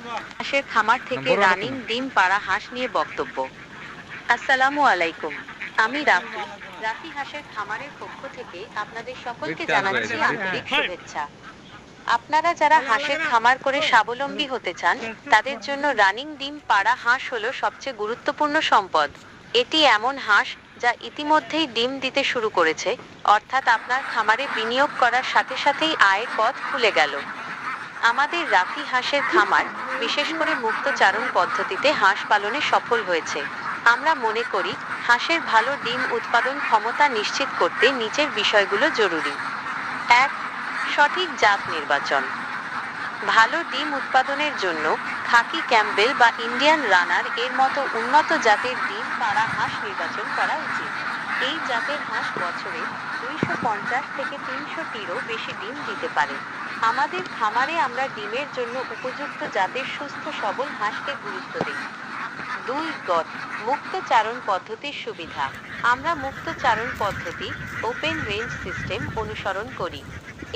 হাঁসের খামার থেকে রানিং ডিম পাড়া হাঁস নিয়ে বক্তব্য। আসসালামু আলাইকুম, আমি রাফি। রাফি হাঁসের খামারের পক্ষ থেকে আপনাদের সকলকে জানাচ্ছি আন্তরিক শুভেচ্ছা। আপনারা যারা হাঁসের খামার করে স্বাবলম্বী হতে চান, তাদের জন্য রানিং ডিম পাড়া হাঁস হলো সবচেয়ে গুরুত্বপূর্ণ সম্পদ। এটি এমন হাঁস যা ইতিমধ্যেই ডিম দিতে শুরু করেছে, অর্থাৎ আপনার খামারে বিনিয়োগ করার সাথে সাথেই আয়ের পথ খুলে গেল। আমাদের রাফি হাঁসের খামার বিশেষ করে মুক্তচারণ পদ্ধতিতে হাঁস পালনে সফল হয়েছে। আমরা মনে করি হাঁসের ভালো ডিম উৎপাদন ক্ষমতা নিশ্চিত করতে নিচের বিষয়গুলো জরুরি। ১. সঠিক জাত নির্বাচন। ভালো ডিম উৎপাদনের জন্য খাকি ক্যাম্পবেল বা ইন্ডিয়ান রানার এর মতো উন্নত জাতের ডিম পাড়া হাঁস নির্বাচন করা উচিত। এই জাতের হাঁস বছরে 250 থেকে 300টিরও বেশি ডিম দিতে পারে। আমাদের খামারে আমরা ডিমের জন্য উপযুক্ত জাতের সুস্থ সবল হাঁসকে গুরুত্ব দিই। ২. মুক্ত চারণ পদ্ধতির সুবিধা। আমরা মুক্ত চারণ পদ্ধতি ওপেন রেঞ্জ সিস্টেম অনুসরণ করি।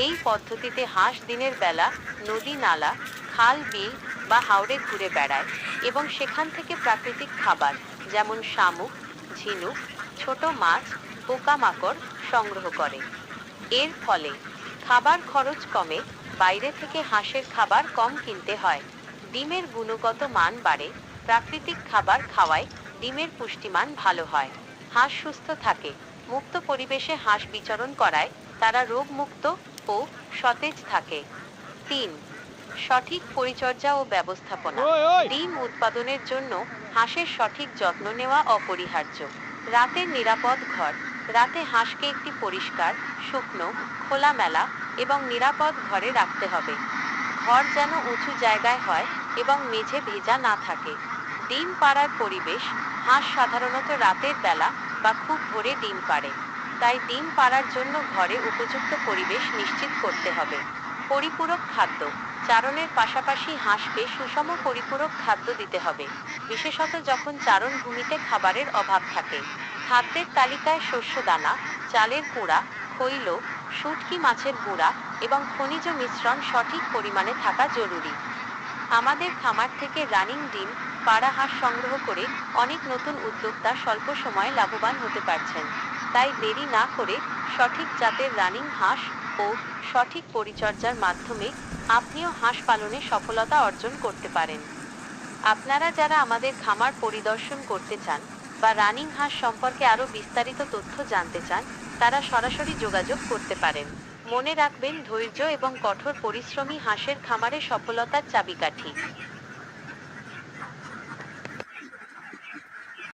এই পদ্ধতিতে হাঁস দিনের বেলা নদী নালা, খাল বিল বা হাওরে ঘুরে বেড়ায় এবং সেখান থেকে প্রাকৃতিক খাবার যেমন শামুক, ঝিনুক, ছোট মাছ, পোকামাকড় সংগ্রহ করে। এর ফলে খাবার খরচ কমে, বাইরে থেকে হাঁসের খাবার কম কিনতে হয়। ডিমের গুণগত মান বাড়ে, প্রাকৃতিক খাবার খাওয়ায় ডিমের পুষ্টিমান ভালো হয়। হাঁস সুস্থ থাকে, মুক্ত পরিবেশে হাঁস বিচরণ করায় তারা রোগমুক্ত ও সতেজ থাকে। ৩. সঠিক পরিচর্যা ও ব্যবস্থাপনা। ডিম উৎপাদনের জন্য হাঁসের সঠিক যত্ন নেওয়া অপরিহার্য। রাতের নিরাপদ ঘর। রাতে হাঁসকে একটি পরিষ্কার, শুকনো, খোলামেলা এবং নিরাপদ ঘরে রাখতে হবে। ঘর যেন উঁচু জায়গায় হয় এবং মেঝে ভেজা না থাকে। ডিম পাড়ার পরিবেশ। হাঁস সাধারণত রাতের বেলা বা খুব ভোরে ডিম পাড়ে, তাই ডিম পাড়ার জন্য ঘরে উপযুক্ত পরিবেশ নিশ্চিত করতে হবে। পরিপূরক খাদ্য। চারণের পাশাপাশি হাঁসকে সুষম পরিপূরক খাদ্য দিতে হবে, বিশেষত যখন চারণ ভূমিতে খাবারের অভাব থাকে। খাদ্যের তালিকায় শস্য দানা, চালের কুঁড়া, খৈল, শুঁটকি মাছের গুঁড়া এবং খনিজ মিশ্রণ সঠিক পরিমাণে থাকা জরুরি। আমাদের খামার থেকে রানিং ডিম পাড়া হাঁস সংগ্রহ করে অনেক নতুন উদ্যোক্তা স্বল্প সময়ে লাভবান হতে পারছেন। তাই দেরি না করে সঠিক জাতের রানিং হাঁস ও সঠিক পরিচর্যার মাধ্যমে আপনিও হাঁস পালনে সফলতা অর্জন করতে পারেন। আপনারা যারা আমাদের খামার পরিদর্শন করতে চান বা রানিং হাঁস সম্পর্কে আরও বিস্তারিত তথ্য জানতে চান, তারা সরাসরি যোগাযোগ করতে পারেন। মনে রাখবেন, ধৈর্য এবং কঠোর পরিশ্রমী হাঁসের খামারে সফলতার চাবিকাঠি।